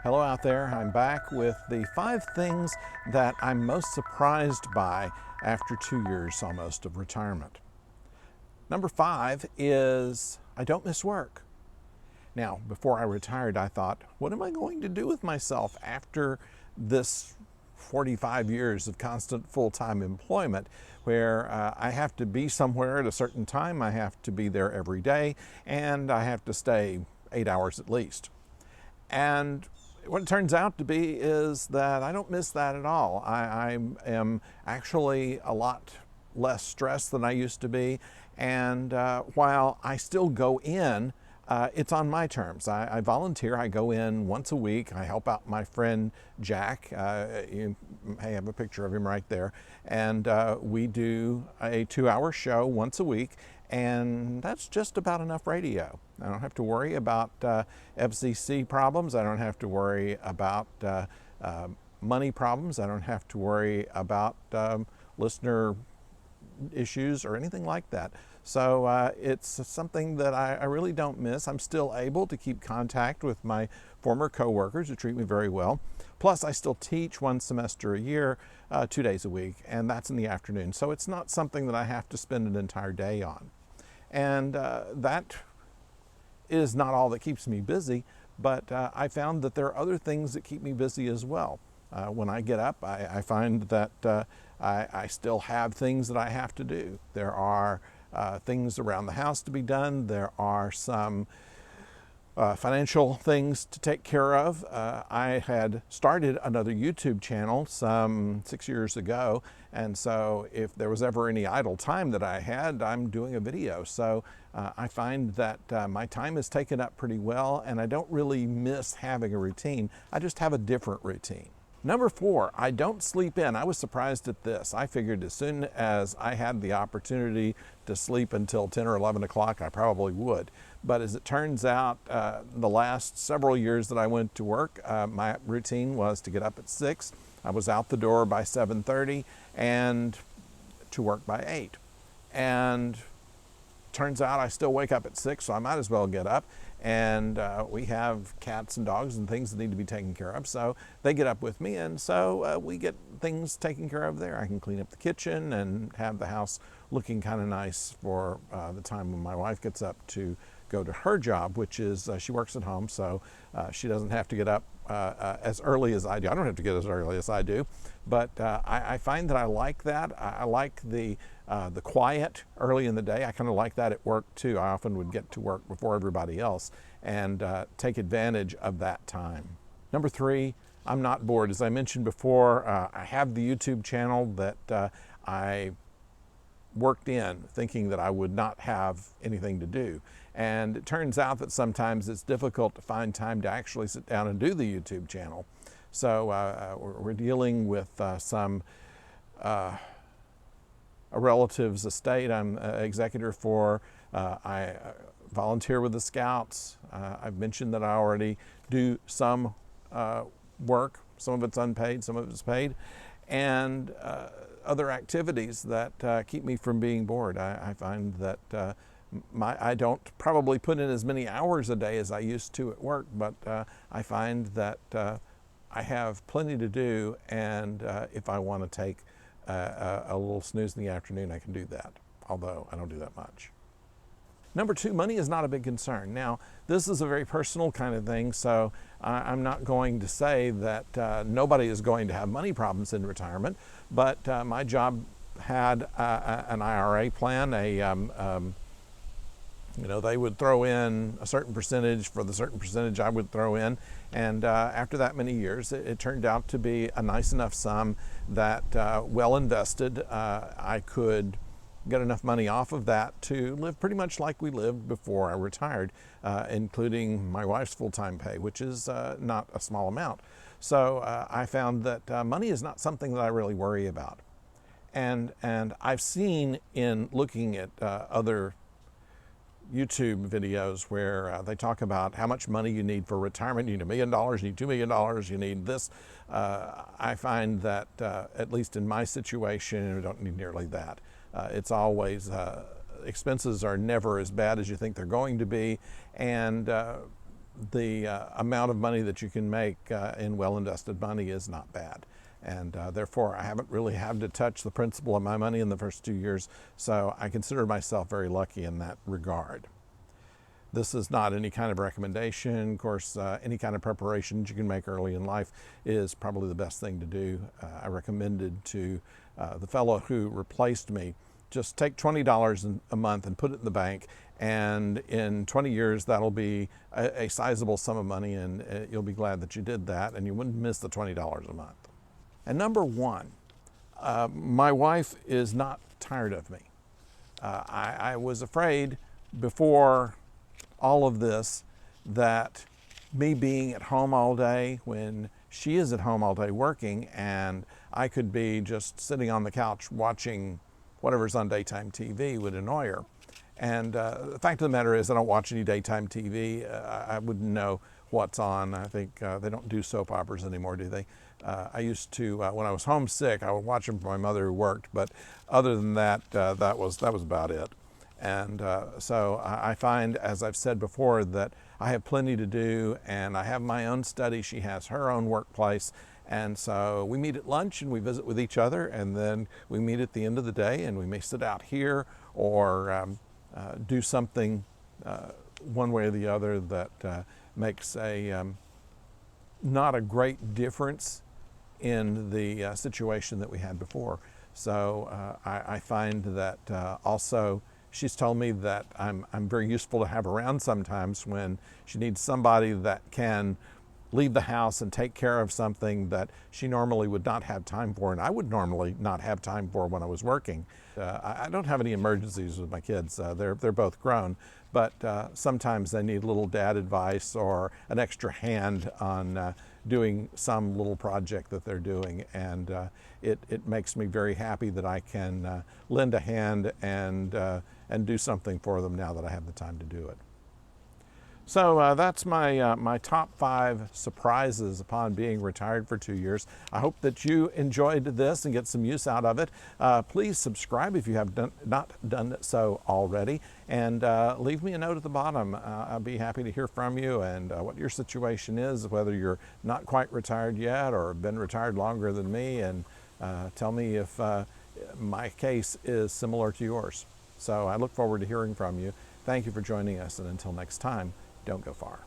Hello out there, I'm back with the 5 things that I'm most surprised by after 2 years almost of retirement. Number 5 is I don't miss work. Now, before I retired, I thought, what am I going to do with myself after this 45 years of constant full-time employment where I have to be somewhere at a certain time, I have to be there every day, and I have to stay 8 hours at least. And what it turns out to be is that I don't miss that at all. I am actually a lot less stressed than I used to be, and while I still go in, it's on my terms. I volunteer. I go in once a week. I help out my friend Jack. You may have a picture of him right there. And we do a 2-hour show once a week, and that's just about enough radio. I don't have to worry about FCC problems. I don't have to worry about money problems. I don't have to worry about listener issues or anything like that. So it's something that I really don't miss. I'm still able to keep contact with my former coworkers who treat me very well. Plus, I still teach 1 semester a year, 2 days a week, and that's in the afternoon. So it's not something that I have to spend an entire day on. And that is not all that keeps me busy, but I found that there are other things that keep me busy as well. When I get up, I find that I still have things that I have to do. There are things around the house to be done. There are some financial things to take care of. I had started another YouTube channel some 6 years ago, and so if there was ever any idle time that I had, I'm doing a video. So I find that my time is taken up pretty well, and I don't really miss having a routine. I just have a different routine. Number 4, I don't sleep in. I was surprised at this. I figured as soon as I had the opportunity to sleep until 10 or 11 o'clock, I probably would. But as it turns out, the last several years that I went to work, my routine was to get up at 6. I was out the door by 7:30 and to work by 8. And turns out I still wake up at 6, so I might as well get up. And we have cats and dogs and things that need to be taken care of, so they get up with me, and so we get things taken care of there. I can clean up the kitchen and have the house looking kind of nice for the time when my wife gets up to go to her job, which is she works at home, so she doesn't have to get up as early as I do. I don't have to get as early as I do, but I find that I like that. I like the quiet early in the day. I kind of like that at work too. I often would get to work before everybody else and take advantage of that time. Number 3, I'm not bored. As I mentioned before, I have the YouTube channel that I worked in thinking that I would not have anything to do. And it turns out that sometimes it's difficult to find time to actually sit down and do the YouTube channel. So we're dealing with a relative's estate. I'm executor for. I volunteer with the Scouts. I've mentioned that I already do some work. Some of it's unpaid, some of it's paid. And other activities that keep me from being bored. I find that I don't probably put in as many hours a day as I used to at work, but I find that I have plenty to do, and if I want to take a little snooze in the afternoon, I can do that, although I don't do that much. Number 2, money is not a big concern. Now, this is a very personal kind of thing, so I'm not going to say that nobody is going to have money problems in retirement, but my job had an IRA plan. They would throw in a certain percentage for the certain percentage I would throw in, and after that many years, it turned out to be a nice enough sum that, well invested, I could get enough money off of that to live pretty much like we lived before I retired, including my wife's full-time pay, which is not a small amount. So I found that money is not something that I really worry about. And I've seen in looking at other YouTube videos where they talk about how much money you need for retirement. You need $1 million, you need $2 million, you need this. I find that, at least in my situation, I don't need nearly that. It's always, expenses are never as bad as you think they're going to be, and the amount of money that you can make in well-invested money is not bad. And therefore, I haven't really had to touch the principal of my money in the first 2 years, so I consider myself very lucky in that regard. This is not any kind of recommendation. Of course, any kind of preparations you can make early in life is probably the best thing to do. I recommended to the fellow who replaced me, just take $20 a month and put it in the bank, and in 20 years that'll be a sizable sum of money, and you'll be glad that you did that, and you wouldn't miss the $20 a month. And number one, my wife is not tired of me. I was afraid before all of this that me being at home all day when she is at home all day working, and I could be just sitting on the couch watching whatever's on daytime TV would annoy her. And the fact of the matter is I don't watch any daytime TV. I wouldn't know what's on. I think they don't do soap operas anymore, do they? I used to, when I was homesick, I would watch them for my mother who worked, but other than that, that was about it. And so I find, as I've said before, that I have plenty to do, and I have my own study. She has her own workplace. And so we meet at lunch and we visit with each other, and then we meet at the end of the day, and we may sit out here or do something one way or the other that makes not a great difference in the situation that we had before. So I find that also she's told me that I'm very useful to have around sometimes when she needs somebody that can leave the house and take care of something that she normally would not have time for, and I would normally not have time for when I was working. I don't have any emergencies with my kids. They're both grown, but sometimes they need a little dad advice or an extra hand on doing some little project that they're doing, and it makes me very happy that I can lend a hand and do something for them now that I have the time to do it. So that's my top 5 surprises upon being retired for 2 years. I hope that you enjoyed this and get some use out of it. Please subscribe if you have not done so already, and leave me a note at the bottom. I'll be happy to hear from you and what your situation is, whether you're not quite retired yet or been retired longer than me, and tell me if my case is similar to yours. So I look forward to hearing from you. Thank you for joining us, and until next time, don't go far.